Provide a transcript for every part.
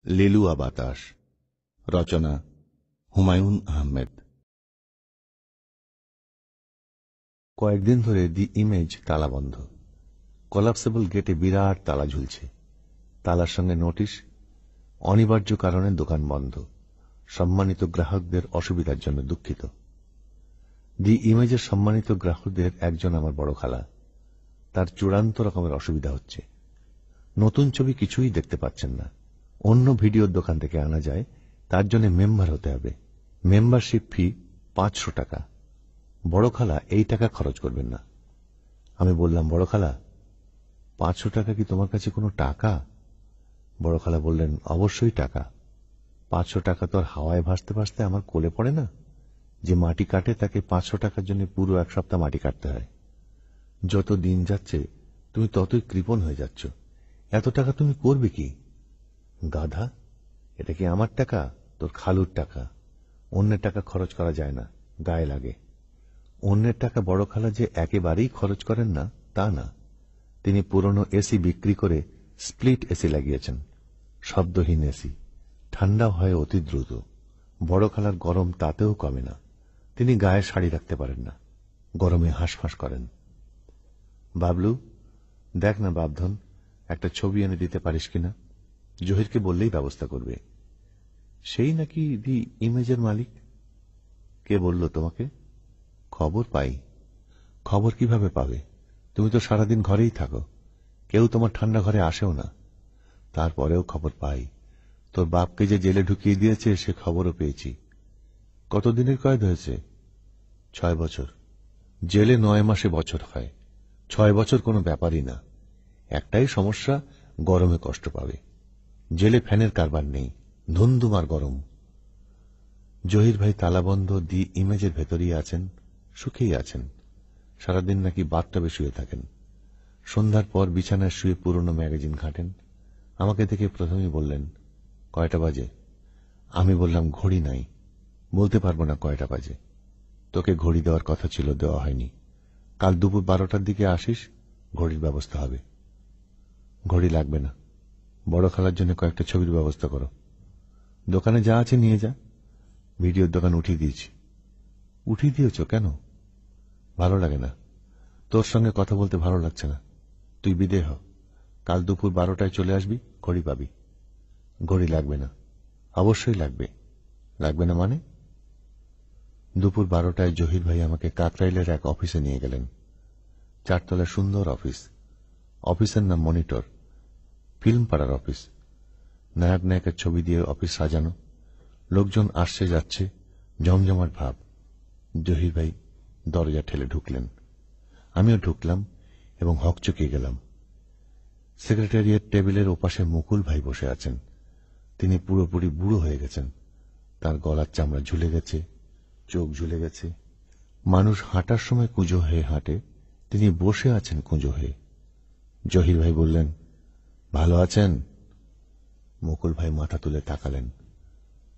লেলুয়া বাতাস, রচনা হুমায়ুন আহমেদ। কয়েকদিন ধরে দি ইমেজ তালাবন্ধ। কলাপসেবল গেটে বিরাট তালা ঝুলছে। তালার সঙ্গে নোটিশ, অনিবার্য কারণে দোকান বন্ধ, সম্মানিত গ্রাহকদের অসুবিধার জন্য দুঃখিত। দি ইমেজের সম্মানিত গ্রাহকদের একজন আমার বড় খালা। তার চূড়ান্ত রকমের অসুবিধা হচ্ছে। নতুন ছবি কিছুই দেখতে পাচ্ছেন না। অন্য ভিডিওর দোকান থেকে আনা যায়, তার জন্য মেম্বার হতে হবে। মেম্বারশিপ ফি 500 টাকা। বড় খালা এই টাকা খরচ করবেন না। আমি বললাম, বড় খালা, 500 টাকা কি তোমার কাছে কোনো টাকা? বড় খালা বললেন, অবশ্যই টাকা। 500 টাকা তো আর হাওয়ায় ভাসতে ভাসতে আমার কোলে পড়ে না। যে মাটি কাটে তাকে 500 টাকার জন্য পুরো এক সপ্তাহ মাটি কাটতে হয়। যত দিন যাচ্ছে তুমি ততই কৃপণ হয়ে যাচ্ছ। এত টাকা তুমি করবে কি? গাধা, এটা কি আমার টাকা? তোর খালুর টাকা। অন্যের টাকা খরচ করা যায় না, গায়ে লাগে। অন্যের টাকা বড় খালা যে একেবারেই খরচ করেন না তা না। তিনি পুরনো এসি বিক্রি করে স্প্লিট এসি লাগিয়েছেন। শব্দহীন এসি, ঠান্ডা হয় অতি দ্রুত। বড় খালার গরম তাতেও কমে না। তিনি গায়ে শাড়ি রাখতে পারেন না, গরমে হাঁসফাঁস করেন। বাবলু, দেখ না বাবধন, একটা ছবি এনে দিতে পারিস কিনা? জহিরকে বললেই ব্যবস্থা করবে। সেই নাকি দি ইমেজের মালিক। কে বলল তোমাকে? খবর পাই। খবর কিভাবে পাবে? তুমি তো সারাদিন ঘরেই থাকো, কেউ তোমার ঠান্ডা ঘরে আসেও না। তারপরেও খবর পাই। তোর বাপকে যে জেলে ঢুকিয়ে দিয়েছে সে খবরও পেয়েছি। কতদিনের কয়েদ হয়েছে? 6 বছর। জেলে 9 মাসে বছর হয়। 6 বছর কোনো ব্যাপারই না। একটাই সমস্যা, গরমে কষ্ট পাবে। জেলে ফ্যানের কারবার নেই, ধুমধুমার গরম। জহির ভাই তালাবন্ধ দি ইমেজের ভেতরেই আছেন, সুখেই আছেন। সারাদিন নাকি বাথটবে শুয়ে থাকেন। সন্ধ্যার পর বিছানায় শুয়ে পুরনো ম্যাগাজিন ঘাঁটেন। আমাকে দেখে প্রথমেই বললেন, কয়টা বাজে? আমি বললাম, ঘড়ি নাই, বলতে পারবো না কয়টা বাজে। তোকে ঘড়ি দেওয়ার কথা ছিল, দেওয়া হয়নি। কাল দুপুর 12টার দিকে আসিস, ঘড়ির ব্যবস্থা হবে। ঘড়ি লাগবে না, বড় খালার জন্য কয়েকটা ছবির ব্যবস্থা করো। দোকানে যা আছে নিয়ে যা। ভিডিওর দোকান উঠিয়ে দিয়েছি। উঠিয়ে দিয়েছ কেন? ভালো লাগে না। তোর সঙ্গে কথা বলতে ভালো লাগছে না। তুই বিদে হ। কাল দুপুর 12টায় চলে আসবি, ঘড়ি পাবি। ঘড়ি লাগবে না। অবশ্যই লাগবে। লাগবে না মানে? দুপুর 12টায় জহির ভাই আমাকে কাকরাইলের এক অফিসে নিয়ে গেলেন। 4 তলার সুন্দর অফিস। অফিসের নাম মনিটর, ফিল্ম পাড়ার অফিস। নায়ক নায়িকার ছবি দিয়ে অফিস সাজানো। লোকজন আসছে যাচ্ছে, জমজমাট ভাব। জহির ভাই দরজা ঠেলে ঢুকলেন। আমিও ঢুকলাম এবং হকচকিয়ে গেলাম। সেক্রেটারিয়েট টেবিলের ওপাশে মুকুল ভাই বসে আছেন। তিনি পুরোপুরি বুড়ো হয়ে গেছেন। তার গলার চামড়া ঝুলে গেছে, চোখ ঝুলে গেছে। মানুষ হাঁটার সময় কুঁজো হয়ে হাঁটে, তিনি বসে আছেন কুঁজো হয়ে। জহির ভাই বললেন, ভালো আছেন? মুকুল ভাই মাথা তুলে তাকালেন।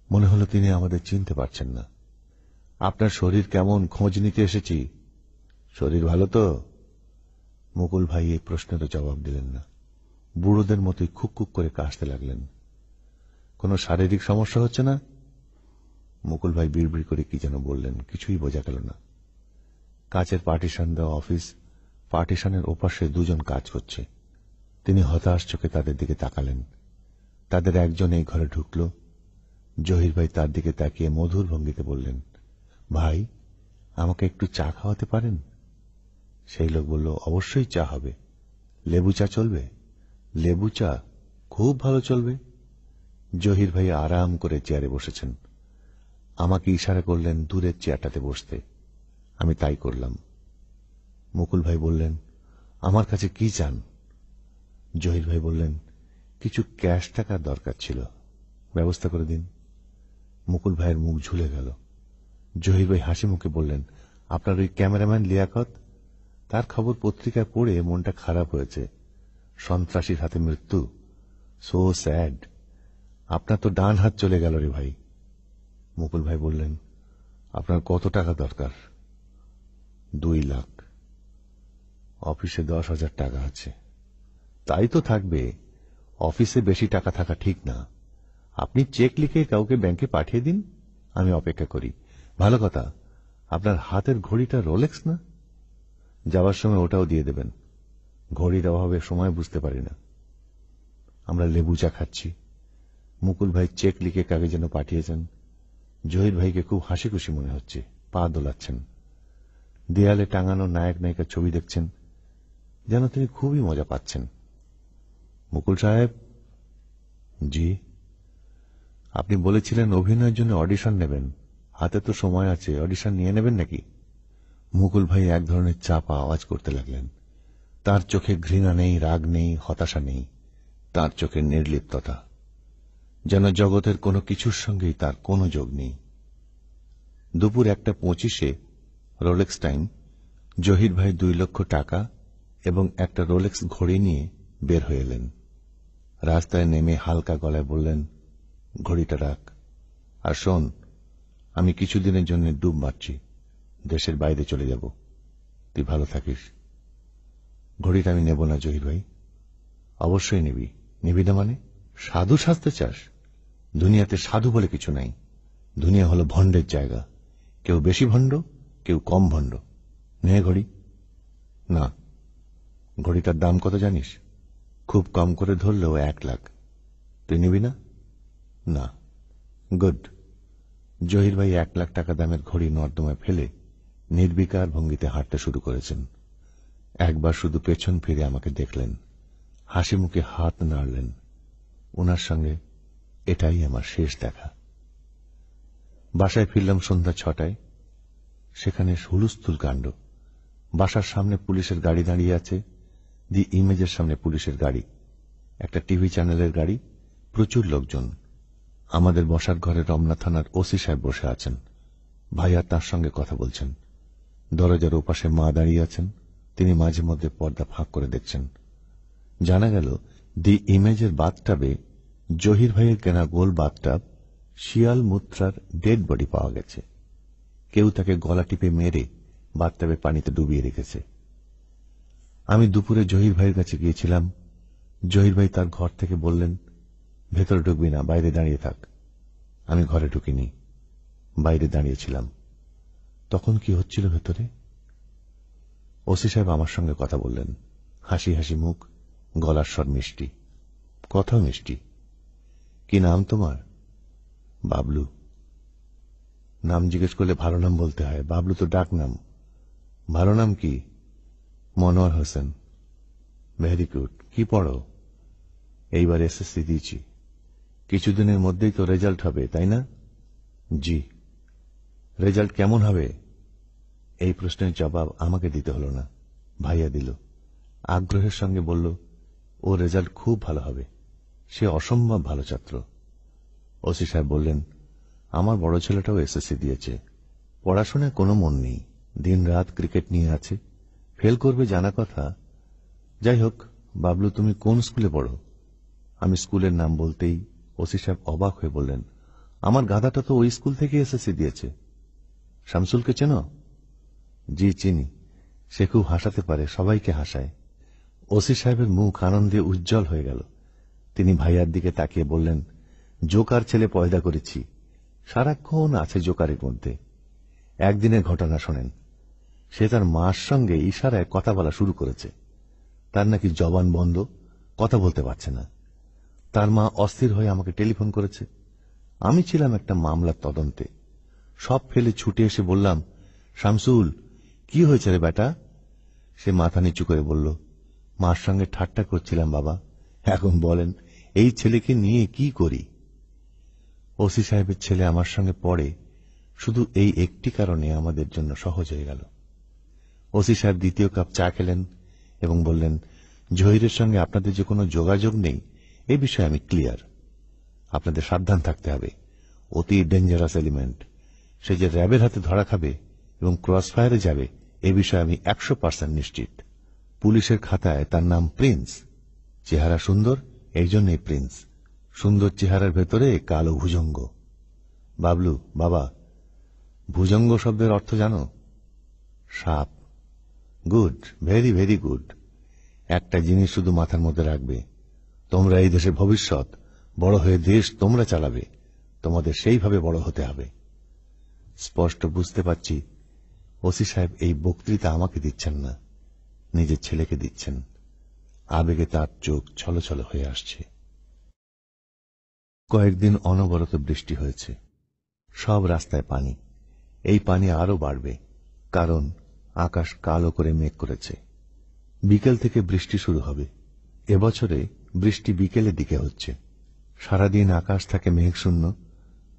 মনে হলো তিনি আমাদের চিনতে পারছেন না। আপনার শরীর কেমন, খোঁজ নিতে এসেছি। শরীর ভালো তো? মুকুল ভাই এই প্রশ্নেরও জবাব দিলেন না। বুড়োদের মতোই খুক খুক করে কাশতে লাগলেন। কোনো শারীরিক সমস্যা হচ্ছে না? মুকুল ভাই বিড়বিড় করে কি যেন বললেন, কিছুই বোঝা গেল না। কাচের পার্টিশন দেওয়া অফিস, পার্টিশনের ওপাশে দুজন কাজ করছে। তিনি হতাশ চোখে তাদের দিকে তাকালেন। তাদের একজন এই ঘরে ঢুকল। জহির ভাই তার দিকে তাকিয়ে মধুর ভঙ্গিতে বললেন, ভাই, আমাকে একটু চা খাওয়াতে পারেন? সেই লোক বলল, অবশ্যই চা হবে। লেবু চা চলবে? লেবু চা খুব ভালো চলবে। জহির ভাই আরাম করে চেয়ারে বসেছেন। আমাকে ইশারা করলেন দূরের চেয়ারটাতে বসতে। আমি তাই করলাম। মুকুল ভাই বললেন, আমার কাছে কি চান? জহির ভাই বললেন, কিছু ক্যাশ টাকার দরকার ছিল, ব্যবস্থা করে দিন। মুকুল ভাইয়ের মুখ ঝুলে গেল। জহির ভাই হাসি মুখে বললেন, আপনার ওই ক্যামেরাম্যান লিয়াকত, তার খবর পত্রিকায় পড়ে মনটা খারাপ হয়েছে। সন্ত্রাসীর হাতে মৃত্যু, সো স্যাড। আপনার তো ডান হাত চলে গেল রে ভাই। মুকুল ভাই বললেন, আপনার কত টাকা দরকার? 2 লাখ। অফিসে 10,000 টাকা আছে। তাই তো থাকবে, অফিসে বেশি টাকা থাকা ঠিক না। আপনি চেক লিখে কাউকে ব্যাংকে পাঠিয়ে দিন, আমি অপেক্ষা করি। ভালো কথা, আপনার হাতের ঘড়িটা রোলেক্স না? যাওয়ার সময় ওটাও দিয়ে দেবেন। ঘড়ির অভাবে সময় বুঝতে পারি না। আমরা লেবু চা খাচ্ছি। মুকুল ভাই চেক লিখে কাকে যেন পাঠিয়েছেন। জহির ভাইকে খুব হাসি খুশি মনে হচ্ছে, পা দোলাচ্ছেন। দেয়ালে টাঙানো নায়ক নায়িকার ছবি দেখছেন, যেন তিনি খুবই মজা পাচ্ছেন। মুকুল সাহেব। জি। আপনি বলেছিলেন অভিনয়ের জন্য অডিশন নেবেন, হাতে তো সময় আছে, অডিশন নিয়ে নেবেন নাকি? মুকুল ভাই এক ধরনের চাপা আওয়াজ করতে লাগলেন। তার চোখে ঘৃণা নেই, রাগ নেই, হতাশা নেই, তার চোখে নির্লিপ্ততা, যেন জগতের কোনো কিছুর সঙ্গেই তার কোনো যোগ নেই। দুপুর 1:25 রোলেক্স টাইম। জহির ভাই 2 লক্ষ টাকা এবং একটা রোলেক্স ঘড়ি নিয়ে বের হয়ে এলেন। রাস্তায় নেমে হালকা গলায় বললেন, ঘড়িটা রাখ, আর শোন, আমি কিছুদিনের জন্য ডুব মারছি, দেশের বাইরে চলে যাব, তুই ভালো থাকিস। ঘড়িটা আমি নেব না জহির ভাই। অবশ্যই নিবি। নিবি না মানে? সাধু সাজতে চাস? দুনিয়াতে সাধু বলে কিছু নাই। দুনিয়া হলো ভণ্ডের জায়গা, কেউ বেশি ভণ্ড, কেউ কম ভণ্ড। নে ঘড়ি। না। ঘড়িটার দাম কত জানিস? খুব কম করে ধরলেও 1 লাখ। তুই নিবি না? না। গুড। জহির ভাই 1 লাখ টাকা দামের ঘড়ি নর্দমায় ফেলে নির্বিকার ভঙ্গিতে হাঁটতে শুরু করেছেন। একবার শুধু পেছন ফিরে আমাকে দেখলেন, হাসি মুখে হাত নাড়লেন। ওনার সঙ্গে এটাই আমার শেষ দেখা। বাসায় ফিরলাম সন্ধ্যা 6টায়। সেখানে হুলস্থুল কাণ্ড। বাসার সামনে পুলিশের গাড়ি দাঁড়িয়ে আছে, দি ইমেজের সামনে পুলিশের গাড়ি, একটা টিভি চ্যানেলের গাড়ি, প্রচুর লোকজন। আমাদের বসার ঘরে রমনা থানার ওসি সাহেব বসে আছেন। ভাইয়া তার সঙ্গে কথা বলছেন। দরজার ওপাশে মা দাঁড়িয়ে আছেন, তিনি মাঝে মধ্যে পর্দা ফাঁক করে দেখছেন। জানা গেল দি ইমেজের বাথটাবে, জহির ভাইয়ের কেনা গোল বাথটাব, শিয়াল মুত্রার ডেড বডি পাওয়া গেছে। কেউ তাকে গলা টিপে মেরে বাথটাবে পানিতে ডুবিয়ে রেখেছে। আমি দুপুরে জহির ভাইয়ের কাছে গিয়েছিলাম। জহির ভাই তার ঘর থেকে বললেন, ভেতরে ঢুকবি না, বাইরে দাঁড়িয়ে থাক। আমি ঘরে ঢুকিনি, বাইরে দাঁড়িয়েছিলাম। তখন কি হচ্ছিল ভেতরে? ওসি সাহেব আমার সঙ্গে কথা বললেন, হাসি হাসি মুখ, গলার স্বর মিষ্টি, কথাও মিষ্টি। কি নাম তোমার? বাবলু। নাম জিজ্ঞেস করলে ভালো নাম বলতে হয়, বাবলু তো ডাক নাম। ভালো নাম কি? মনোয়ার হোসেন। Very good. কি পড়ো? এইবার এসএসসি দিয়েছি। কিছুদিনের মধ্যেই তো রেজাল্ট হবে, তাই না? জি। রেজাল্ট কেমন হবে? এই প্রশ্নের জবাব আমাকে দিতে হলো না, ভাইয়া দিল। আগ্রহের সঙ্গে বলল, ও রেজাল্ট খুব ভালো হবে, সে অসম্ভব ভালো ছাত্র। ওসি সাহেব বললেন, আমার বড় ছেলেটাও এসএসসি দিয়েছে, পড়াশোনায় কোনো মন নেই, দিন রাত ক্রিকেট নিয়ে আছে, ফেল করবে জানা কথা। যাই হোক, বাবলু তুমি কোন স্কুলে পড়ো? আমি স্কুলের নাম বলতেই ওসি সাহেব অবাক হয়ে বললেন, আমার গাধাটা তো ওই স্কুল থেকে এসএসসি দিয়েছে। শামসুলকে চেনো? জি চিনি, সে খুব হাসাতে পারে, সবাইকে হাসায়। ওসি সাহেবের মুখ আনন্দে উজ্জ্বল হয়ে গেল। তিনি ভাইয়ার দিকে তাকিয়ে বললেন, জোকার ছেলে পয়দা করেছি, সারাক্ষণ আছে জোকারের মধ্যে। একদিনের ঘটনা শোনেন। সে তার মার সঙ্গে ইশারায় কথা বলা শুরু করেছে। তার নাকি জবান বন্ধ, কথা বলতে পারছে না। তার মা অস্থির হয়ে আমাকে টেলিফোন করেছে। আমি ছিলাম একটা মামলার তদন্তে। সব ফেলে ছুটে এসে বললাম, শামসুল, কি হয়েছে রে বেটা? সে মাথা নিচু করে বলল, মার সঙ্গে ঠাট্টা করছিলাম বাবা, এখন বলেন এই ছেলেকে নিয়ে কি করি? ওসি সাহেবের ছেলে আমার সঙ্গে পড়ে, শুধু এই একটি কারণে আমাদের জন্য সহজ হয়ে গেল। ওসি সাহেব দ্বিতীয় কাপ চা খেলেন এবং বললেন, জহিরের সঙ্গে আপনাদের যে কোনো যোগাযোগ নেই, এ বিষয়ে আমি ক্লিয়ার। আপনাদের সাবধান থাকতে হবে, অতি ডেঞ্জারাস এলিমেন্ট। সে যে র্যাবের হাতে ধরা খাবে এবং ক্রস ফায়ারে যাবে, এ বিষয়ে আমি 100% নিশ্চিত। পুলিশের খাতায় তার নাম প্রিন্স। চেহারা সুন্দর, এই জন্যই প্রিন্স। সুন্দর চেহারার ভেতরে কালো ভুজঙ্গ। বাবলু বাবা, ভুজঙ্গ শব্দের অর্থ জানো? সাপ। Good, very very good. একটা জিনিস শুধু মাথার মধ্যে রাখবে, তোমরা এই দেশের ভবিষ্যৎ, বড় হয়ে দেশ তোমরা চালাবে, তোমাদের সেইভাবে বড় হতে হবে। স্পষ্ট বুঝতে পারছি ওসি সাহেব এই বক্তৃতা আমাকে দিচ্ছেন না, নিজের ছেলেকে দিচ্ছেন। আবেগে তার চোখ ছলছল হয়ে আসছে। কয়েকদিন অনবরত বৃষ্টি হয়েছে, সব রাস্তায় পানি। এই পানি আরো বাড়বে, কারণ আকাশ কালো করে মেঘ করেছে। বিকেল থেকে বৃষ্টি শুরু হবে। এবছরে বৃষ্টি বিকেলের দিকে হচ্ছে। সারাদিন আকাশ থাকে মেঘশূন্য।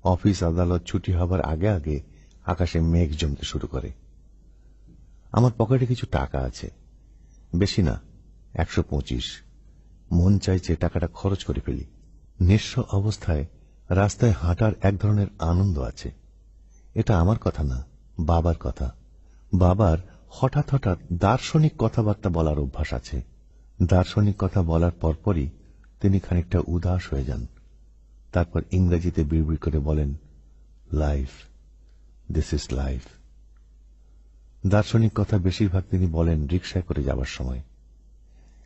অফিস আদালত ছুটি হবার আগে আগে আকাশে মেঘ জমতে শুরু করে। আমার পকেটে কিছু টাকা আছে, বেশি না, 125। মন চাইছে টাকাটা খরচ করে ফেলি। নিঃস্ব অবস্থায় রাস্তায় হাঁটার এক ধরনের আনন্দ আছে। এটা আমার কথা না, বাবার কথা। বাবার হঠাৎ হঠাৎ দার্শনিক কথাবার্তা বলার অভ্যাস আছে। দার্শনিক কথা বলার পরপরই তিনি খানিকটা উদাস হয়ে যান। তারপর ইংরেজিতে বিড়বিড় করে বলেন, লাইফ, দিস ইজ লাইফ। দার্শনিক কথা বেশিরভাগ তিনি বলেন রিকশায় করে যাবার সময়।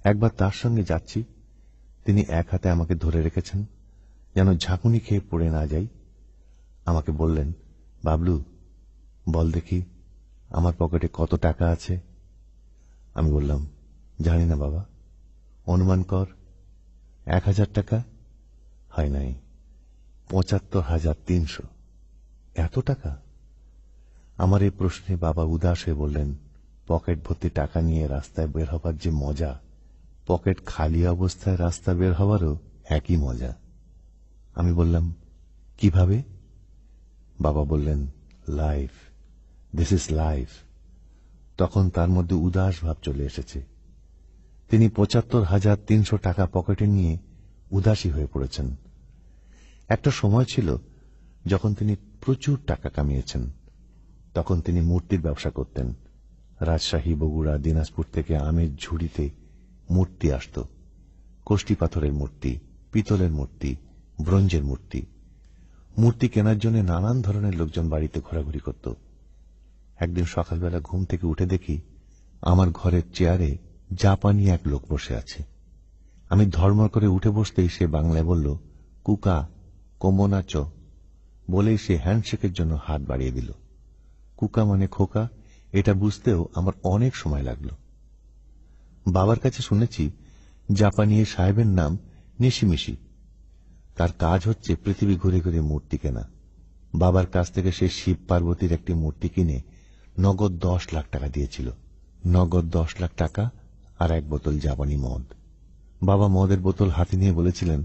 একবার তার সঙ্গে যাচ্ছি, তিনি এক হাতে আমাকে ধরে রেখেছেন যেন ঝাঁকুনি খেয়ে পড়ে না যাই। আমাকে বললেন, বাবলু, বল দেখি আমার পকেটে কত টাকা আছে। আমি বললাম, জানি না বাবা, অনুমান কর। 1000 টাকা? হয় নাই, 75,300। এত টাকা? আমার এই প্রশ্নে বাবা উদাস হয়ে বললেন, পকেট ভর্তি টাকা নিয়ে রাস্তায় বের হবার যে মজা, পকেট খালি অবস্থায় রাস্তা বের হওয়ারও একই মজা। আমি বললাম, কিভাবে? বাবা বললেন, লাইফ, দিস ইজ লাইফ। তখন তার মধ্যে উদাস ভাব চলে এসেছে। তিনি 75,300 টাকা পকেটে নিয়ে উদাসী হয়ে পড়েছেন। একটা সময় ছিল যখন তিনি প্রচুর টাকা কামিয়েছেন। তখন তিনি মূর্তির ব্যবসা করতেন। রাজশাহী, বগুড়া, দিনাজপুর থেকে আমের ঝুড়িতে মূর্তি আসত। কোষ্টি পাথরের মূর্তি, পিতলের মূর্তি, ব্রোঞ্জের মূর্তি। মূর্তি কেনার জন্য নানান ধরনের লোকজন বাড়িতে ঘোরাঘুরি করত। একদিন সকালবেলা ঘুম থেকে উঠে দেখি আমার ঘরের চেয়ারে জাপানি এক লোক বসে আছে। আমি ধর্মর করে উঠে বসতেই সে বাংলায় বলল, কুকা, কোমোনাচ, বলেই সে হ্যান্ডশেকের জন্য হাত বাড়িয়ে দিল। কুকা মানে খোকা, এটা বুঝতেও আমার অনেক সময় লাগল। বাবার কাছে শুনেছি জাপানি সাহেবের নাম নিশিমিশি। তার কাজ হচ্ছে পৃথিবী ঘুরে ঘুরে মূর্তি কেনা। বাবার কাছ থেকে সে শিব পার্বতীর একটি মূর্তি কিনে নগদ 10 লাখ টাকা দিয়েছিল। নগদ 10 লাখ টাকা আর এক বোতল জাপানি মদ। বাবা মদের বোতল হাতে নিয়ে বলেছিলেন,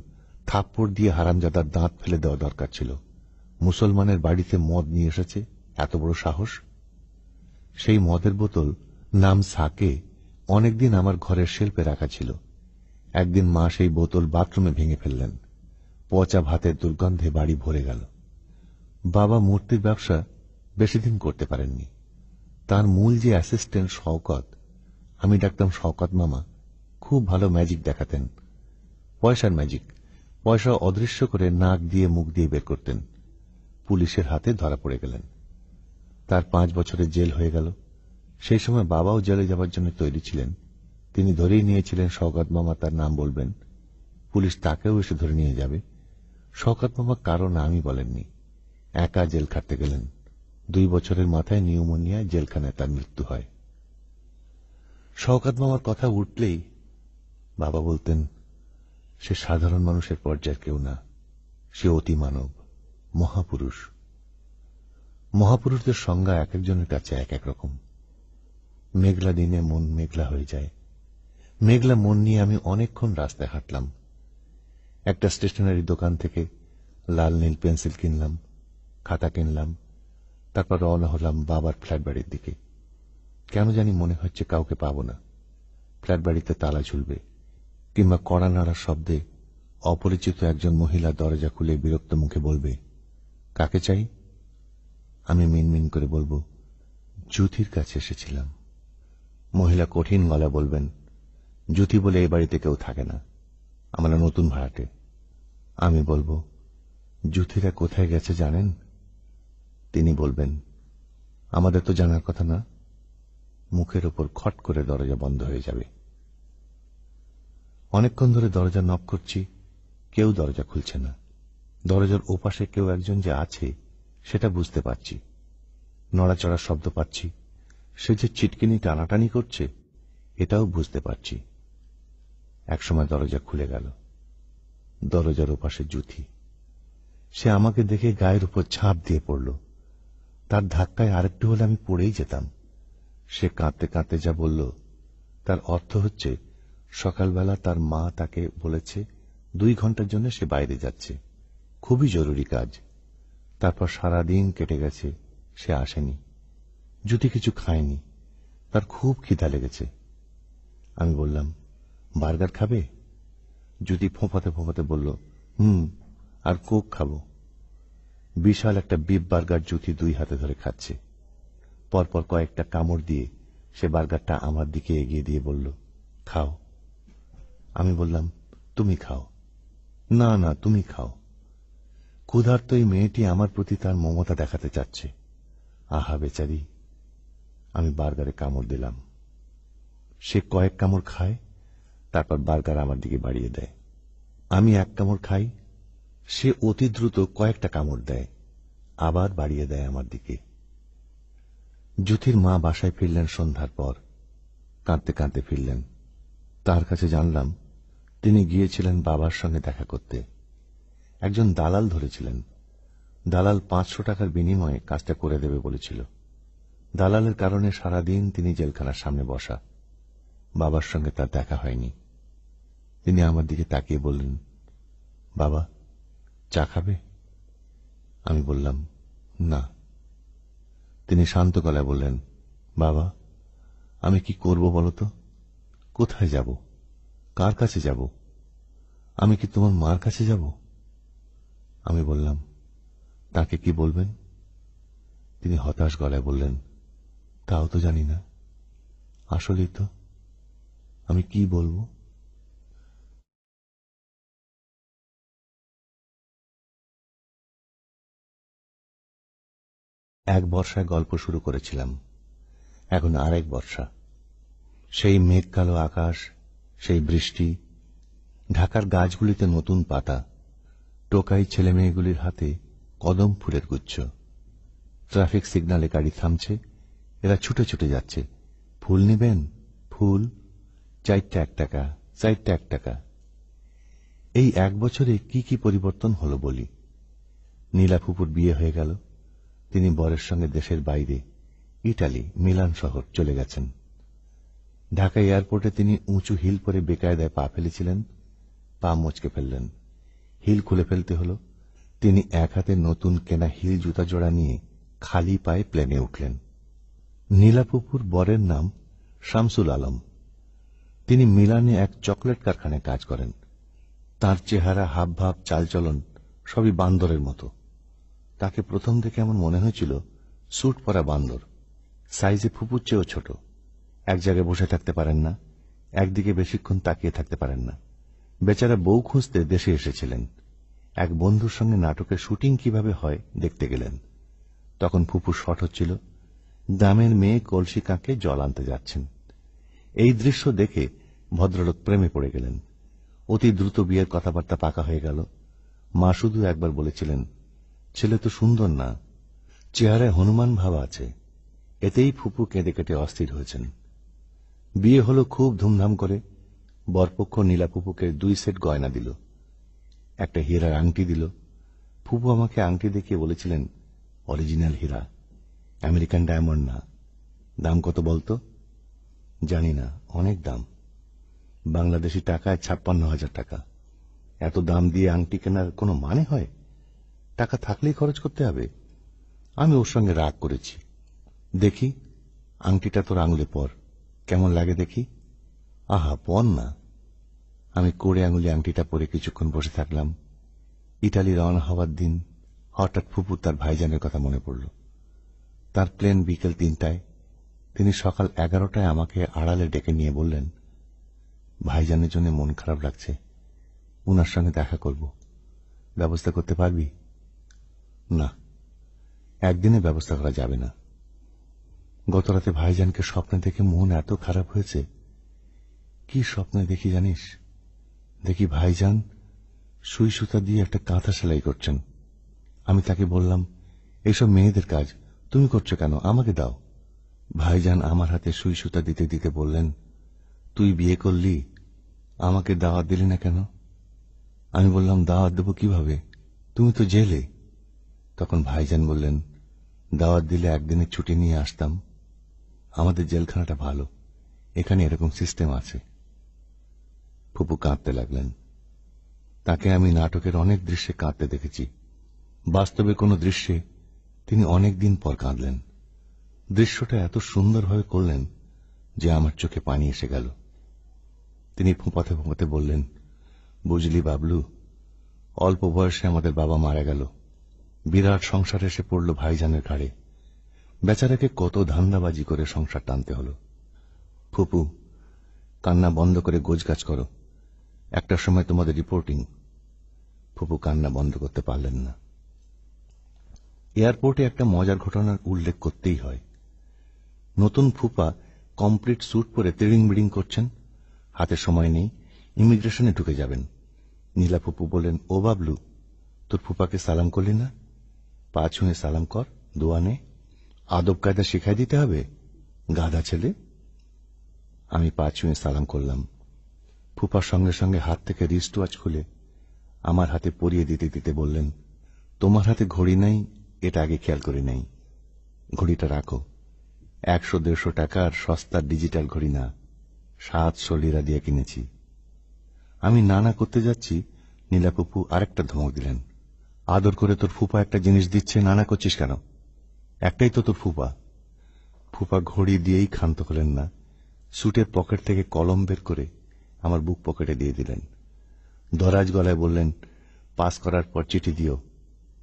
থাপ্পড় দিয়ে হারামজাদার দাঁত ফেলে দেওয়া দরকার ছিল। মুসলমানের বাড়িতে মদ নিয়ে এসেছে, এত বড় সাহস। সেই মদের বোতল, নাম সাকে, অনেকদিন আমার ঘরের শেলফে রাখা ছিল। একদিন মা সেই বোতল বাথরুমে ভেঙে ফেললেন। পচা ভাতের দুর্গন্ধে বাড়ি ভরে গেল। বাবা মূর্তির ব্যবসা বেশি দিন করতে পারেননি। তার মূল যে অ্যাসিস্ট্যান্ট শওকত, আমি ডাকতাম শওকত মামা, খুব ভালো ম্যাজিক দেখাতেন। পয়সার ম্যাজিক। পয়সা অদৃশ্য করে নাক দিয়ে মুখ দিয়ে বের করতেন। পুলিশের হাতে ধরা পড়ে গেলেন। তার 5 বছরের জেল হয়ে গেল। সেই সময় বাবাও জেলে যাবার জন্য তৈরি ছিলেন। তিনি ধরেই নিয়েছিলেন শওকত মামা তার নাম বলবেন, পুলিশ তাকেও এসে ধরে নিয়ে যাবে। শওকত মামা কারো নামই বলেননি। একা জেল খাটতে গেলেন। 2 বছরের মাথায় নিউমোনিয়ায় জেলখানায় তার মৃত্যু হয়। শওকত মামার কথা উঠলেই বাবা বলতেন, সে সাধারণ মানুষের পর্যায়ের কেউ না, সে অতি মানব, মহাপুরুষ। মহাপুরুষদের সংজ্ঞা এক একজনের কাছে এক এক রকম। মেঘলা দিনে মন মেঘলা হয়ে যায়। মেঘলা মন নিয়ে আমি অনেকক্ষণ রাস্তায় হাঁটলাম। একটা স্টেশনারি দোকান থেকে লাল নীল পেন্সিল কিনলাম, খাতা কিনলাম। তারপর রওনা হলাম বাবার ফ্ল্যাট বাড়ির দিকে। কেন জানি মনে হচ্ছে কাউকে পাবো না। ফ্ল্যাট বাড়িতে তালা ঝুলবে, কিংবা কড়া নাড়ার শব্দে অপরিচিত একজন মহিলা দরজা খুলে বিরক্ত মুখে বলবে, কাকে চাই? আমি মিনমিন করে বলবো, জ্যোতির কাছে এসেছিলাম। মহিলা কঠিন গলা বলবেন, জ্যোতি বলে এই বাড়িতে কেউ থাকে না, আমরা নতুন ভাড়াটে। আমি বলবো, জ্যোতিরা কোথায় গেছে জানেন? তিনি বলবেন, আমাদের তো জানার কথা না। মুখের ওপর খট করে দরজা বন্ধ হয়ে যাবে। অনেকক্ষণ ধরে দরজা নক করছি, কেউ দরজা খুলছে না। দরজার ওপাশে কেউ একজন যে আছে সেটা বুঝতে পারছি। নড়াচড়ার শব্দ পাচ্ছি। সে যে চিটকিনি টানাটানি করছে এটাও বুঝতে পারছি। একসময় দরজা খুলে গেল। দরজার ওপাশে জুথি। সে আমাকে দেখে গায়ের উপর ঝাঁপ দিয়ে পড়ল। তার ধাক্কায় আরেকটু হলে আমি পড়েই যেতাম। সে কাঁদতে কাঁদতে যা বলল তার অর্থ হচ্ছে সকালবেলা তার মা তাকে বলেছে 2 ঘন্টার জন্য সে বাইরে যাচ্ছে, খুবই জরুরি কাজ। তারপর সারাদিন কেটে গেছে, সে আসেনি। জুথি কিছু খায়নি, তার খুব খিদা লেগেছে। আমি বললাম, বার্গার খাবে? জুথি ফোঁপাতে ফোঁপাতে বলল, আর কোক খাবো। বিশাল একটা বিফ বার্গার জুথি 2 হাতে ধরে খাচ্ছে। পরপর কয়েকটা কামড় দিয়ে সে বার্গারটা আমার দিকে এগিয়ে দিয়ে বলল, খাও। আমি বললাম, তুমি খাও। না না, তুমি খাও। ক্ষুধার্ত এই মেয়েটি আমার প্রতি তার মমতা দেখাতে চাচ্ছে। আহা বেচারি। আমি বার্গারে কামড় দিলাম। সে কয়েক কামড় খায়, তারপর বার্গার আমার দিকে বাড়িয়ে দেয়। আমি 1 কামড় খাই, সে অতি দ্রুত কয়েকটা কামড় দেয়, আবার বাড়িয়ে দেয় আমার দিকে। জুথির মা বাসায় ফিরলেন সন্ধ্যার পর। কাঁদতে কাঁদতে ফিরলেন। তার কাছে জানলাম তিনি গিয়েছিলেন বাবার সঙ্গে দেখা করতে। একজন দালাল ধরেছিলেন। দালাল 500 টাকার বিনিময়ে কাজটা করে দেবে বলেছিল। দালালের কারণে সারাদিন তিনি জেলখানার সামনে বসা। বাবার সঙ্গে তার দেখা হয়নি। তিনি আমার দিকে তাকিয়ে বললেন, বাবা, চা খাবে? আমি বললাম, না। তিনি শান্ত গলায় বললেন, বাবা, আমি কি করব বলতো? কোথায় যাব? কার কাছে যাব? আমি কি তোমার মার কাছে যাব? আমি বললাম, তাকে কি বলবেন? তিনি হতাশ গলায় বললেন, তাও তো জানি না। আসলেই তো, আমি কি বলবো? এক বর্ষায় গল্প শুরু করেছিলাম, এখন আরেক বর্ষা। সেই মেঘ কালো আকাশ, সেই বৃষ্টি, ঢাকার গাছগুলিতে নতুন পাতা, টোকাই ছেলেমেয়েগুলির হাতে কদম ফুলের গুচ্ছ। ট্রাফিক সিগন্যালে গাড়ি থামছে, এরা ছুটে ছুটে যাচ্ছে। ফুল নেবেন? ফুল 4টা 1 টাকা, 4টা 1 টাকা। এই 1 বছরে কি কি পরিবর্তন হলো বলি। নীলা ফুপুর বিয়ে হয়ে গেল। তিনি বরের সঙ্গে দেশের বাইরে, ইটালি মিলান শহর চলে গেছেন। ঢাকা এয়ারপোর্টে তিনি উঁচু হিল পরে বেকায়দায় পা ফেলেছিলেন, পা মচকে ফেললেন। হিল খুলে ফেলতে হল। তিনি এক হাতে নতুন কেনা হিল জুতা জোড়া নিয়ে খালি পায়ে প্লেনে উঠলেন। নীলাপুপুর বরের নাম শামসুল আলম। তিনি মিলানে এক চকলেট কারখানায় কাজ করেন। তার চেহারা, হাবভাব, চালচলন সবই বান্দরের মতো। তাকে প্রথম দেখে এমন মনে হয়েছিল স্যুট পরা বান্দর। সাইজে ফুপুর চেয়েও ছোট। এক জায়গায় বসে থাকতে পারেন না, একদিকে বেশিক্ষণ তাকিয়ে থাকতে পারেন না। বেচারা বউ খুঁজতে দেশে এসেছিলেন। এক বন্ধুর সঙ্গে নাটকের শুটিং কিভাবে হয় দেখতে গেলেন। তখন ফুপু শট হচ্ছিল। গ্রামের মেয়ে কলসি কাঁকে জল আনতে যাচ্ছেন। এই দৃশ্য দেখে ভদ্রলোক প্রেমে পড়ে গেলেন। অতি দ্রুত বিয়ের কথাবার্তা পাকা হয়ে গেল। মা শুধু একবার বলেছিলেন, ছেলে তো সুন্দর না, চেহারায় হনুমান ভাব আছে। এতেই ফুপু কেঁদে কেটে অস্থির হয়েছেন। বিয়ে হলো খুব ধুমধাম করে। বরপক্ষ নীলা ফুপুকে 2 সেট গয়না দিল। একটা হীরার আংটি দিল। ফুপু আমাকে আংটি দেখিয়ে বলেছিলেন, অরিজিনাল হীরা, আমেরিকান ডায়মন্ড না। দাম কত বলতো? জানি না, অনেক দাম। বাংলাদেশি টাকায় 56,000 টাকা। এত দাম দিয়ে আংটি কেনার কোনো মানে হয়? টাকা থাকলেই খরচ করতে হবে। আমি ওর সঙ্গে রাগ করেছি। দেখি, আংটিটা তোর আঙুলে পর, কেমন লাগে দেখি। আহা, পর না। আমি কোড়ে আঙুলে আংটিটা পরে কিছুক্ষণ বসে থাকলাম। ইটালি রওনা হওয়ার দিন হঠাৎ ফুপু তার ভাইজানের কথা মনে পড়ল। তার প্লেন বিকেল 3টায়। তিনি সকাল 11টায় আমাকে আড়ালে ডেকে নিয়ে বললেন, ভাইজানের জন্য মন খারাপ লাগছে, উনার সঙ্গে দেখা করব, ব্যবস্থা করতে পারবি? না, একদিনে ব্যবস্থা করা যাবে না। গতরাতে ভাইজানকে স্বপ্নে দেখে মন এত খারাপ হয়েছে। কি স্বপ্নে দেখি জানিস? দেখি ভাইজান সুই সুতা দিয়ে একটা কাঁথা সেলাই করছেন। আমি তাকে বললাম, এসব মেয়েদের কাজ, তুমি করছো কেন, আমাকে দাও। ভাইজান আমার হাতে সুই সুতা দিতে দিতে বললেন, তুই বিয়ে করলি, আমাকে দাওয়াত দিলি না কেন? আমি বললাম, দাওয়াত দেব কিভাবে, তুমি তো জেলে। তখন ভাইজান বললেন, দাওয়াত দিলে একদিনের ছুটি নিয়ে আসতাম। আমাদের জেলখানাটা ভালো, এখানে এরকম সিস্টেম আছে। ফুপু কাঁদতে লাগলেন। তাকে আমি নাটকের অনেক দৃশ্যে কাঁদতে দেখেছি, বাস্তবে কোনো দৃশ্যে তিনি অনেক দিন পর কাঁদলেন। দৃশ্যটা এত সুন্দরভাবে করলেন যে আমার চোখে পানি এসে গেল। তিনি ফোঁপাতে ফোঁপাতে বললেন, বুঝলি বাবলু, অল্প বয়সে আমাদের বাবা মারা গেল, বিরাট সংসার এসে পড়ল ভাইজানের ঘাড়ে। বেচারাকে কত ধান্দাবাজি করে সংসার টানতে হল। ফুপু, কান্না বন্ধ করে গোছগাছ করো, একটা সময় তোমাদের রিপোর্টিং। ফুপু কান্না বন্ধ করতে পারলেন না। এয়ারপোর্টে একটা মজার ঘটনার উল্লেখ করতেই হয়। নতুন ফুপা কমপ্লিট স্যুট পরে তিড়িং বিড়িং করছেন, হাতে সময় নেই, ইমিগ্রেশনে ঢুকে যাবেন। নীলা ফুপু বলেন, ও বাবলু, তোর ফুপাকে সালাম করলি না? পা ছুঁয়ে সালাম কর, দোয়া নে, আদব কায়দা শিখাই দিতে হবে, গাধা ছেলে। আমি পা ছুঁয়ে সালাম করলাম। ফুপার সঙ্গে সঙ্গে হাত থেকে রিস্ট ওয়াচ খুলে আমার হাতে পরিয়ে দিতে দিতে বললেন, তোমার হাতে ঘড়ি নাই, এটা আগে খেয়াল করি নাই। ঘড়িটা রাখো, 100-150 টাকার সস্তার ডিজিটাল ঘড়ি না, 700 লিরা দিয়ে কিনেছি। আমি নানা করতে যাচ্ছি, নীলাপুপু আরেকটা ধমক দিলেন, আদর করে তোর ফুপা একটা জিনিস দিচ্ছে, নানা করছিস কেন? একটাই তো তোর ফুপা। ফুপা ঘড়ি দিয়েই ক্ষান্ত হলেন না, স্যুটের পকেট থেকে কলম বের করে আমার বুক পকেটে দিয়ে দিলেন। দরাজ গলায় বললেন, পাস করার পর চিঠি দিও,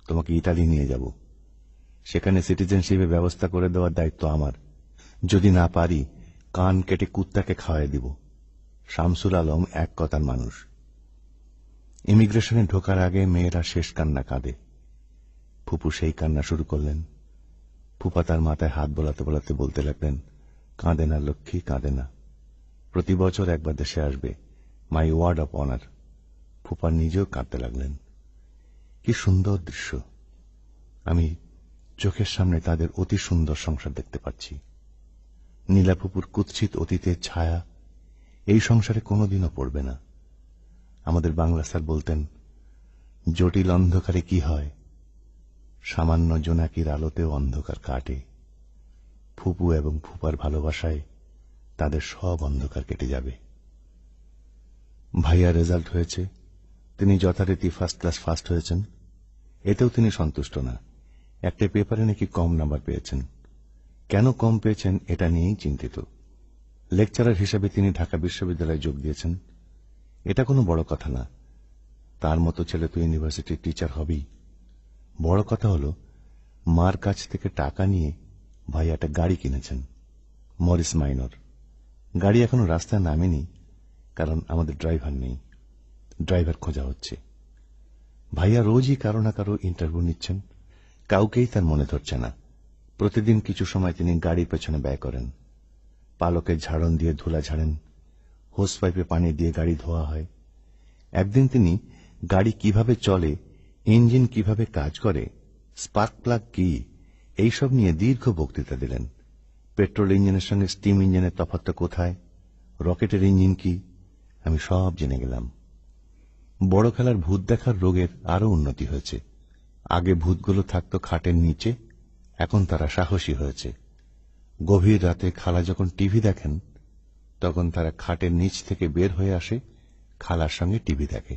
তোমাকে ইতালি নিয়ে যাব, সেখানে সিটিজেনশিপের ব্যবস্থা করে দেওয়ার দায়িত্ব আমার। যদি না পারি, কান কেটে কুত্তাকে খাওয়াই দিব। শামসুল আলম এক কথার মানুষ। ইমিগ্রেশনে ঢোকার আগে মেয়েরা শেষ কান্না কাঁদে। ফুপু সেই কান্না শুরু করলেন। ফুপা তার মাথায় হাত বোলাতে বোলাতে বলতে লাগলেন, কাঁদে না লক্ষ্মী, কাঁদে না, প্রতি বছর একবার দেশে আসবে, মাই ওয়ার্ড অফ অনার। ফুপা নিজেও কাঁদতে লাগলেন। কি সুন্দর দৃশ্য! আমি চোখের সামনে তাদের অতি সুন্দর সংসার দেখতে পাচ্ছি। নীলাপুপুর কুৎসিত অতীতের ছায়া এই সংসারে কোনোদিনও পড়বে না। আমাদের বাংলা স্যার বলতেন, জটিল অন্ধকারে কি হয়, সামান্য জোনাকির আলোতেও অন্ধকার কাটে। ফুপু এবং ফুপার ভালোবাসায় তাদের সব অন্ধকার কেটে যাবে। ভাইয়া রেজাল্ট হয়েছে, তিনি যথারীতি ফার্স্ট ক্লাস ফার্স্ট হয়েছেন। এতেও তিনি সন্তুষ্ট না, একটা পেপারে নাকি কম নাম্বার পেয়েছেন। কেন কম পেয়েছেন এটা নিয়েই চিন্তিত। লেকচারার হিসেবে তিনি ঢাকা বিশ্ববিদ্যালয়ে যোগ দিয়েছেন, এটা কোনো বড় কথা না। তার মতো ছেলে তো ইউনিভার্সিটির টিচার হবেই। বড় কথা হল, মার কাছ থেকে টাকা নিয়ে ভাই একটা গাড়ি কিনেছেন, মরিস মাইনর। গাড়ি এখনো রাস্তায় নামেনি, কারণ আমাদের ড্রাইভার নেই, ড্রাইভার খোঁজা হচ্ছে। ভাইয়া রোজই কারো না কারো ইন্টারভিউ নিচ্ছেন, কাউকেই তার মনে ধরছে না। প্রতিদিন কিছু সময় তিনি গাড়ির পেছনে ব্যয় করেন। পালকের ঝাড়ন দিয়ে ধুলা ঝাড়েন, হোস পাইপে পানি দিয়ে গাড়ি ধোয়া হয়। একদিন তিনি গাড়ি কিভাবে চলে, ইঞ্জিন কিভাবে কাজ করে, স্পার্ক প্লাগ কি, এইসব নিয়ে দীর্ঘ বক্তৃতা দিলেন। পেট্রোল ইঞ্জিনের সঙ্গে স্টিম ইঞ্জিনের তফাৎ কোথায়, রকেটের ইঞ্জিন কি, আমি সব জেনে গেলাম। বড় খেলার ভূত দেখার রোগের আরো উন্নতি হয়েছে। আগে ভূতগুলো থাকত খাটের নিচে, এখন তারা সাহসী হয়েছে। গভীর রাতে খালা যখন টিভি দেখেন, তখন তারা খাটের নিচ থেকে বের হয়ে আসে, খালার সঙ্গে টিভি দেখে।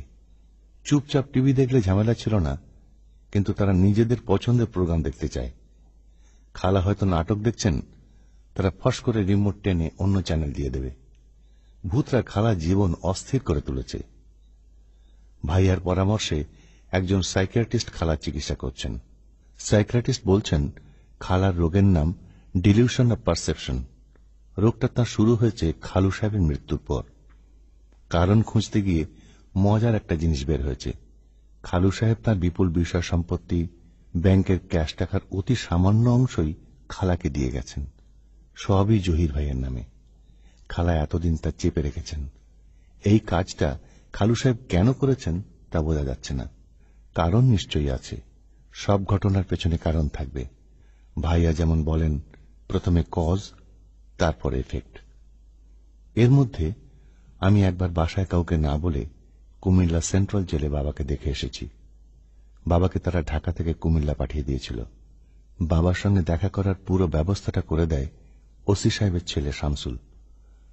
চুপচাপ টিভি দেখলে ঝামেলা ছিল না, কিন্তু তারা নিজেদের পছন্দের প্রোগ্রাম দেখতে চায়। খালা হয়তো নাটক দেখছেন, তারা ফস করে রিমোট টেনে অন্য চ্যানেল দিয়ে দেবে। ভূতরা খালা জীবন অস্থির করে তুলেছে। ভাইয়ার পরামর্শে একজন সাইকিয়াট্রিস্ট খালার চিকিৎসা করছেন। সাইকিয়াট্রিস্ট বলছেন, খালার রোগের নাম ডিলিউশন অব পারসেপশন। রোগটা তার শুরু হয়েছে খালু সাহেবের মৃত্যুর পর। কারণ খুঁজতে গিয়ে মজার একটা জিনিস বের হয়েছে। খালু সাহেব তার বিপুল বিষয় সম্পত্তি, ব্যাংকের ক্যাশ টাকার অতি সামান্য অংশই খালাকে দিয়ে গেছেন, সবই জহির ভাইয়ের নামে। খালা এতদিন তা চেপে রেখেছেন। এই কাজটা খালু সাহেব কেন করেছেন তা বোঝা যাচ্ছে না। কারণ নিশ্চয়ই আছে, সব ঘটনার পেছনে কারণ থাকবে। ভাইয়া যেমন বলেন, প্রথমে কজ, তারপর এফেক্ট। এর মধ্যে আমি একবার বাসায় কাউকে না বলে কুমিল্লা সেন্ট্রাল জেলে বাবাকে দেখে এসেছি। বাবাকে তারা ঢাকা থেকে কুমিল্লা পাঠিয়ে দিয়েছিল। বাবার সঙ্গে দেখা করার পুরো ব্যবস্থাটা করে দেয় ওসি সাহেবের ছেলে শামসুল।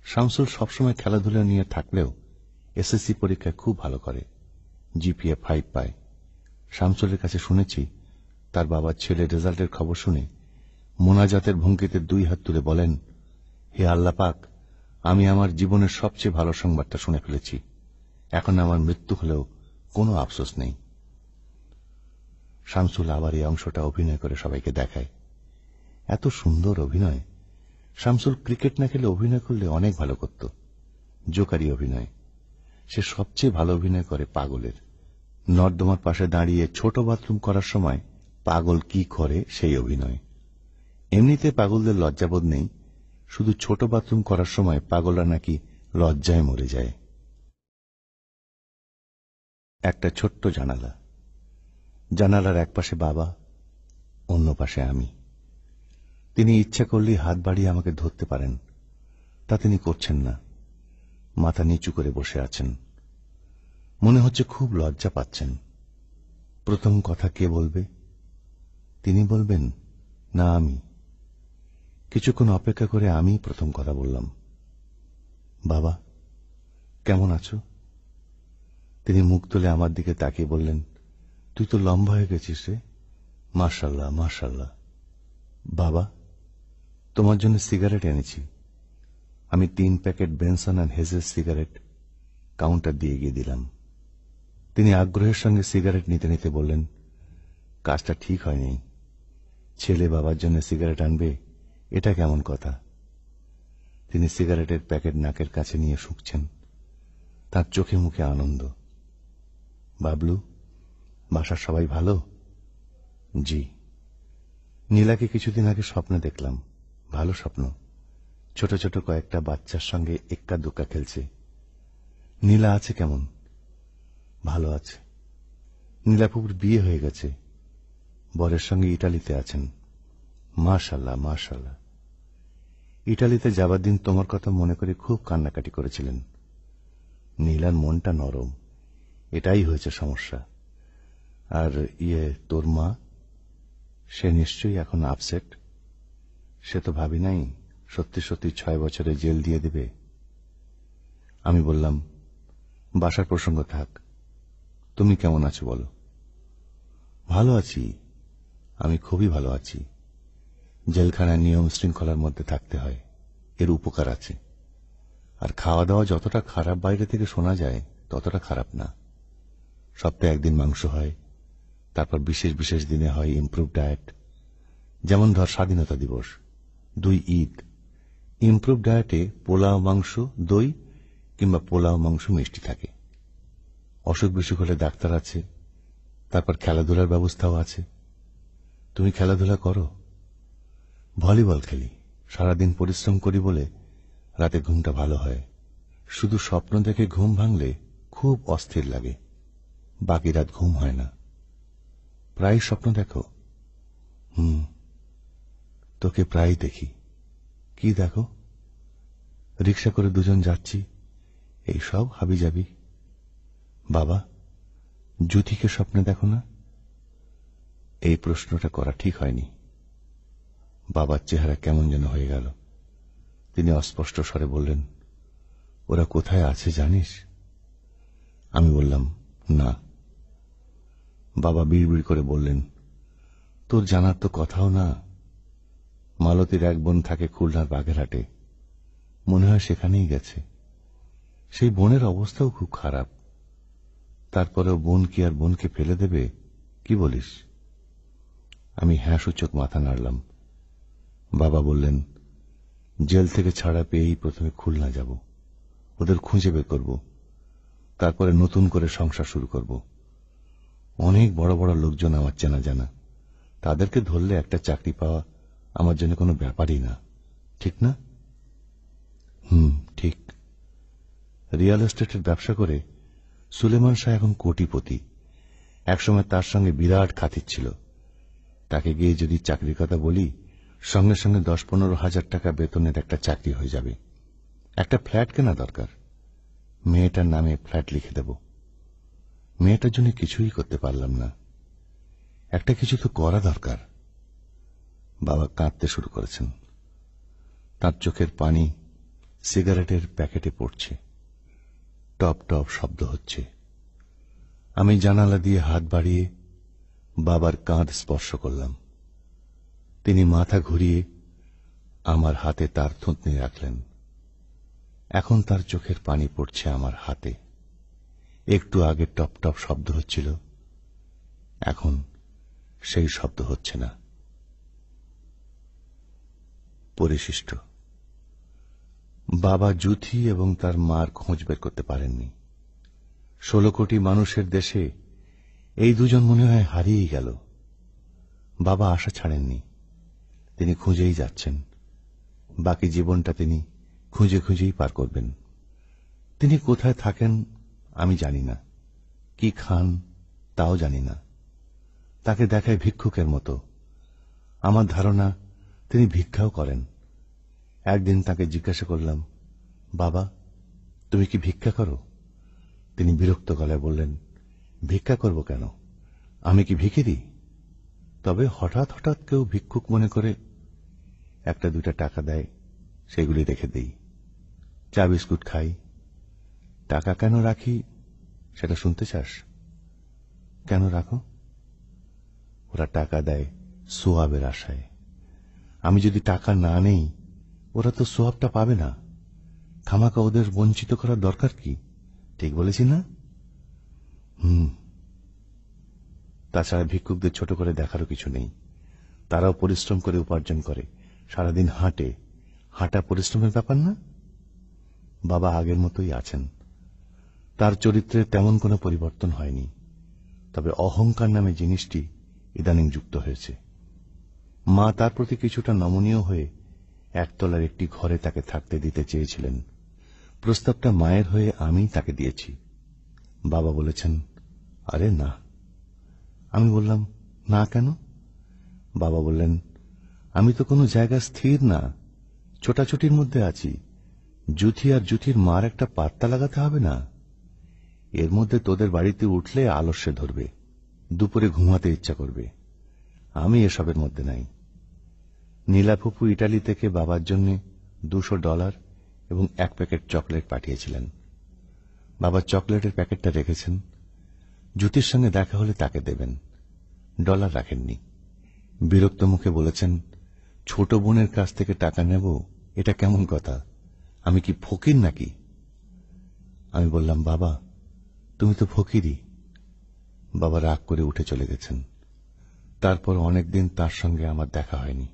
শামসুল সবসময় খেলাধুলা নিয়ে থাকলেও এসএসসি পরীক্ষায় খুব ভালো করে, জিপিএ 5 পায়। শামসুলের কাছে শুনেছি, তার বাবার ছেলের রেজাল্টের খবর শুনে মোনাজাতের ভঙ্গিতে 2 হাত তুলে বলেন, হে আল্লাহ পাক, আমি আমার জীবনের সবচেয়ে ভালো সংবাদটা শুনে ফেলেছি। এখন আমার মৃত্যু হলেও কোনো আফসোস নেই। শামসুল আবার এই অংশটা অভিনয় করে সবাইকে দেখায়। এত সুন্দর অভিনয়। শামসুল ক্রিকেট না খেলে অভিনয় করলে অনেক ভালো করত। জোকারি অভিনয়। সে সবচেয়ে ভালো অভিনয় করে পাগলের। নর্দমার পাশে দাঁড়িয়ে ছোট বাথরুম করার সময় পাগল কি করে সেই অভিনয়। এমনিতে পাগলদের লজ্জাবোধ নেই, শুধু ছোট বাথরুম করার সময় পাগলরা নাকি লজ্জায় মরে যায়। একটা ছোট্ট জানালা। জানালার এক পাশে বাবা, অন্য পাশে আমি। তিনি ইচ্ছা করলেই হাত বাড়িয়ে আমাকে ধরতে পারেন, তা তিনি করছেন না। মাথা নিচু করে বসে আছেন। মনে হচ্ছে খুব লজ্জা পাচ্ছেন। প্রথম কথা কে বলবে? তিনি বলবেন না আমি? কিছুক্ষণ অপেক্ষা করে আমি প্রথম কথা বললাম, বাবা কেমন আছো? তিনি মুখ তুলে আমার দিকে তাকিয়ে বললেন, তুই তো লম্বা হয়ে গেছিস রে, মাশাআল্লাহ মাশাআল্লাহ। বাবা, তোমার জন্য সিগারেট এনেছি। আমি 3 packet Benson and hazel cigarette counter দিয়ে গিয়ে দিলাম। তিনি আগ্রহের সঙ্গে সিগারেট নিতে নিতে বললেন, কাজটা ঠিক হয়নি। ছেলে বাবার জন্য সিগারেট আনবে, এটা কেমন কথা? তিনি সিগারেটের প্যাকেট নাকের কাছে নিয়ে শুকছেন। তার চোখে মুখে আনন্দ। বাবলু, বাসার সবাই ভালো? জি। নীলাকে কিছুদিন আগে স্বপ্নে দেখলাম, ভালো স্বপ্ন। ছোট ছোট কয়েকটা বাচ্চার সঙ্গে এক্কা দোক্কা খেলছে। নীলা আছে কেমন? ভালো আছে। নীলাপুর বিয়ে হয়ে গেছে, বরের সঙ্গে ইটালিতে আছেন। মাশাআল্লাহ মাশাআল্লাহ। ইটালিতে যাবার দিন তোমার কথা মনে করে খুব কান্নাকাটি করেছিলেন। নীলার মনটা নরম, এটাই হয়েছে সমস্যা। আর তোর মা, সে নিশ্চয়ই এখন আপসেট। সে তো ভাবি নাই সত্যি সত্যি 6 বছরে জেল দিয়ে দেবে। আমি বললাম, বাসার প্রসঙ্গ থাক, তুমি কেমন আছো বলো। ভালো আছি, আমি খুবই ভালো আছি। জেলখানায় নিয়ম শৃঙ্খলার মধ্যে থাকতে হয়, এর উপকার আছে। আর খাওয়া দাওয়া যতটা খারাপ বাইরে থেকে শোনা যায় ততটা খারাপ না। সপ্তাহে 1 দিন মাংস হয়, তারপর বিশেষ বিশেষ দিনে হয় ইমপ্রুভ ডায়েট। যেমন ধর স্বাধীনতা দিবস, 2 ঈদ। ইমপ্রুভ ডায়েটে পোলাও মাংস দই কিংবা পোলাও মাংস মিষ্টি থাকে। অসুখ বিসুখ হলে ডাক্তার আছে, তারপর খেলাধুলার ব্যবস্থাও আছে। তুমি খেলাধুলা করো? ভলিবল খেলি, সারাদিন পরিশ্রম করি বলে রাতে ঘুমটা ভালো হয়। শুধু স্বপ্ন দেখে ঘুম ভাঙলে খুব অস্থির লাগে, বাকি রাত ঘুম হয় না। প্রায় স্বপ্ন দেখো? তোকে প্রায় দেখি। কি দেখো? রিক্সা করে দুজন যাচ্ছি, এই সব হাবিজাবি। বাবা, জ্যোতিকে স্বপ্নে দেখো না? এই প্রশ্নটা করা ঠিক হয়নি। বাবার চেহারা কেমন যেন হয়ে গেল। তিনি অস্পষ্ট স্বরে বললেন, ওরা কোথায় আছে জানিস? আমি বললাম, না। বাবা বিড়বিড় করে বললেন, তোর জানার তো কথাও না। মালতীর এক বোন থাকে খুলনার বাগেরহাটে, মনে হয় সেখানেই গেছে। সেই বোনের অবস্থাও খুব খারাপ। তারপরেও বোন কি আর বোনকে ফেলে দেবে? কি বলিস? আমি হ্যাঁ সূচক মাথা নাড়লাম। বাবা বললেন, জেল থেকে ছাড়া পেয়েই প্রথমে খুলনা যাব, ওদের খুঁজে বের করব, তারপরে নতুন করে সংসার শুরু করব। অনেক বড় বড় লোকজন আমার চেনা জানা, তাদেরকে ধরলে একটা চাকরি পাওয়া আমার জন্য কোনো ব্যাপারই না, ঠিক না? ঠিক। রিয়েল এস্টেটের ব্যবসা করে সুলেমান শাহ এখন কোটিপতি। একসময় তার সঙ্গে বিরাট খাতির ছিল। তাকে গিয়ে যদি চাকরির কথা বলি, সঙ্গে সঙ্গে 10-15 হাজার টাকা বেতনের একটা চাকরি হয়ে যাবে। একটা ফ্ল্যাট কেনা দরকার, মেয়েটার নামে ফ্ল্যাট লিখে দেব। মেয়েটার জন্য কিছুই করতে পারলাম না। একটা কিছু তো করা দরকার। বাবা কাঁদতে শুরু করেছেন। তার চোখের পানি সিগারেটের প্যাকেটে পড়ছে। টপ টপ শব্দ হচ্ছে। আমি জানালা দিয়ে হাত বাড়িয়ে বাবার কাঁধ স্পর্শ করলাম। তিনি মাথা ঘুরিয়ে আমার হাতে তার থুতনি রাখলেন। এখন তার চোখের পানি পড়ছে আমার হাতে। একটু আগে টপ টপ শব্দ হচ্ছিল, এখন সেই শব্দ হচ্ছে না। পরিশিষ্ট। বাবা জুথি এবং তার মার খোঁজ বের করতে পারেননি। 16 কোটি মানুষের দেশে এই দুজন মনে হয় হারিয়েই গেল। বাবা আশা ছাড়েননি, তিনি খুঁজেই যাচ্ছেন। বাকি জীবনটা তিনি খুঁজে খুঁজেই পার করবেন। তিনি কোথায় থাকেন আমি জানি না, কি খান তাও জানি না। তাকে দেখায় ভিক্ষুকের মতো। আমার ধারণা তিনি ভিক্ষাও করেন। একদিন তাকে জিজ্ঞাসা করলাম, বাবা, তুমি কি ভিক্ষা করো? তিনি বিরক্ত গলায় বললেন, ভিক্ষা করব কেন? আমি কি ভিখিরি? তবে হঠাৎ হঠাৎ কেউ ভিক্ষুক মনে করে 1-2 টাকা দেয়, সেগুলি রেখে দেই। চা বিস্কুট খাই। টাকা কেন রাখি সেটা শুনতে চাস? কেন রাখো? ওরা টাকা দেয় সোয়াবের আশায়। আমি যদি টাকা না নেই, ওরা তো সোয়াবটা পাবে না। খামাকা ওদের বঞ্চিত করার দরকার কি? ঠিক বলেছি না? তাছাড়া ভিক্ষুকদের ছোট করে দেখারও কিছু নেই। তারাও পরিশ্রম করে উপার্জন করে, সারাদিন হাঁটে। হাঁটা পরিশ্রমের ব্যাপার না? বাবা আগের মতোই আছেন। তার চরিত্রে তেমন কোনো পরিবর্তন হয়নি। তবে অহংকার নামে জিনিসটি ইদানিং যুক্ত হয়েছে। মা তার প্রতি কিছুটা নমনীয় হয়ে একতলার একটি ঘরে তাকে থাকতে দিতে চেয়েছিলেন। প্রস্তাবটা মায়ের হয়ে আমি তাকে দিয়েছি। বাবা বলেছেন, আরে না। আমি বললাম, না কেন? বাবা বললেন, আমি তো কোনো জায়গা স্থির না, ছোটাছুটির মধ্যে আছি। জুথি আর জুথির মার একটা পাত্তা লাগাতে হবে না? এর মধ্যে তোদের বাড়িতে উঠলে আলস্যে ধরবে, দুপুরে ঘুমাতে ইচ্ছা করবে। আমি এসবের মধ্যে নাই। নীলাফুপু ইটালি থেকে বাবার জন্য $200 এবং 1 প্যাকেট চকলেট পাঠিয়েছিলেন। বাবা চকলেটের প্যাকেটটা রেখেছেন। জুথির সঙ্গে দেখা হলে তাকে দেবেন। ডলার রাখেননি। বিরক্ত মুখে বলেছেন, ছোট বোনের কাছ থেকে টাকা নেব, এটা কেমন কথা? আমি কি ফকির নাকি? আমি বললাম, বাবা, তুমি তো ফকিরই। বাবা রাগ করে উঠে চলে গেছেন। তারপর অনেকদিন তার সঙ্গে আমার দেখা হয়নি।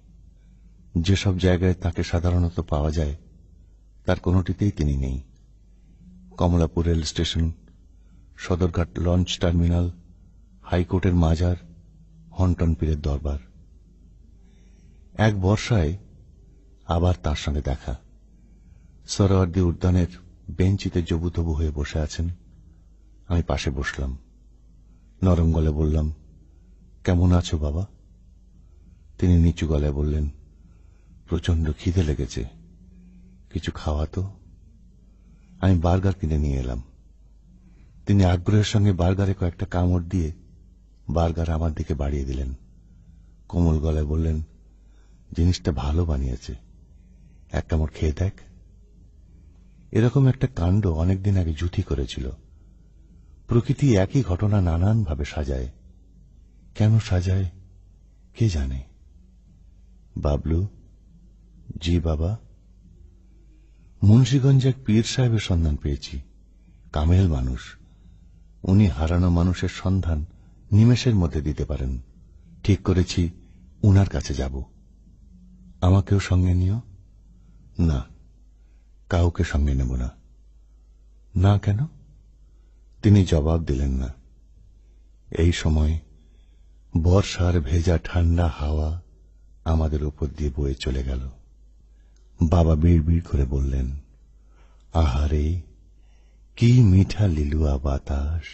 যেসব জায়গায় তাকে সাধারণত পাওয়া যায়, তার কোনোটিতেই তিনি নেই। Kamalapur rail station, Sadarghat launch terminal, হাইকোর্টের মাজার, হন্টন পীরের দরবার। এক বর্ষায় আবার তার সঙ্গে দেখা। সরোয়ার্দী উদ্যানের বেঞ্চিতে জবুতবু হয়ে বসে আছেন। আমি পাশে বসলাম। নরম গলায় বললাম, কেমন আছো বাবা? তিনি নিচু গলায় বললেন, প্রচন্ড খিদে লেগেছে, কিছু খাওয়া তো। আমি বার্গার কিনে নিয়ে এলাম। তিনি আগ্রহের সঙ্গে বার্গারে কয়েকটা কামড় দিয়ে বার্গার আমার দিকে বাড়িয়ে দিলেন। কোমল গলায় বললেন, জিনিসটা ভালো বানিয়েছে, এক কামড় খেয়ে দেখ। এরকম একটা কাণ্ড অনেকদিন আগে জুথি করেছিল। প্রকৃতি একই ঘটনা নানানভাবে সাজায়। কেন সাজায় কে জানে। বাবলু, জি বাবা। মুন্সিগঞ্জে এক পীর সাহেবের সন্ধান পেয়েছি। কামেল মানুষ। উনি হারানো মানুষের সন্ধান নিমেষের মধ্যে দিতে পারেন। ঠিক করেছি উনার কাছে যাব। আমাকেও সঙ্গে নিও। না, কাউকে সঙ্গে নেব না। না কেন? তিনি জবাব দিলেন না। এই সময় বর্ষার ভেজা ঠান্ডা হাওয়া আমাদের উপর দিয়ে বয়ে চলে গেল। বাবা বিড় বিড় করে বললেন, আহারে, কি মিঠা লিলুয়া বাতাস,